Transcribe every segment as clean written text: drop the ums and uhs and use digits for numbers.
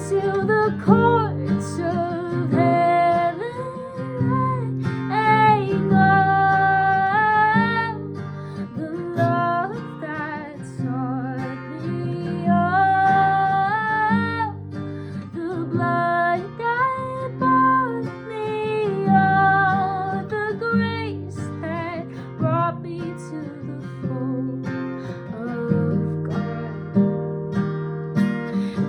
into the courts of heaven, hang on the love that sought me up, the blood that bought me up, the grace that brought me to the fold of God,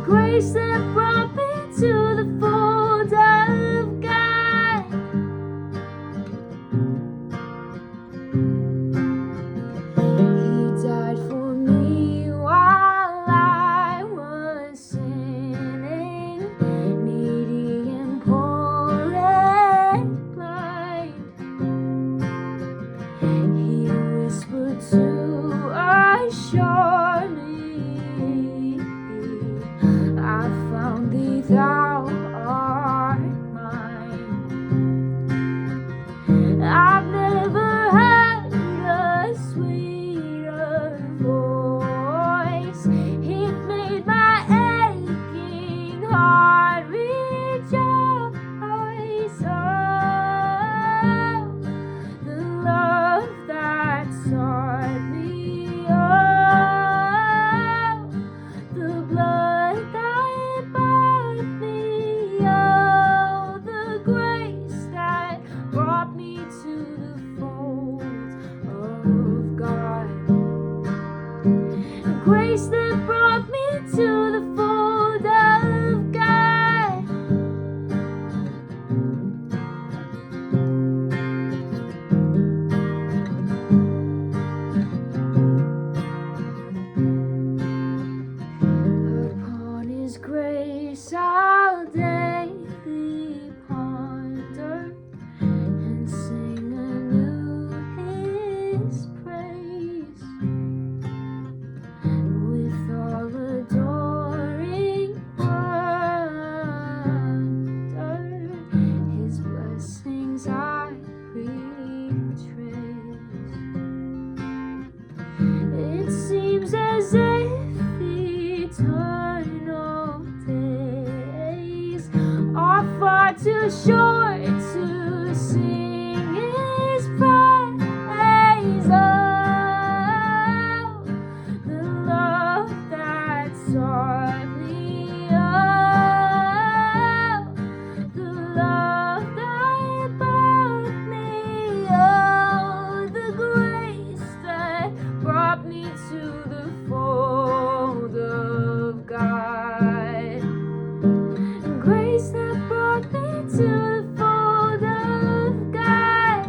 grace that brought me to the fold of God. He died for me while I was sinning, needy and poor and blind. He whispered to assure me, I found thee, thou art mine. I've never heard a sweeter voice. It made my aching heart rejoice. Oh, the love that sought me up, the blood that bought me up, the grace that brought me to the fold of God, the grace that brought me to the fold of God. Upon His grace I'll daily ponder and sing anew His praise, with all adoring wonder. His blessings I retrace. It seems as if eternal days are far too short to sing His praise. Oh, the love that sought me up, the love that brought me up, the grace that brought me to the fold of God, grace that brought me to the fold of God.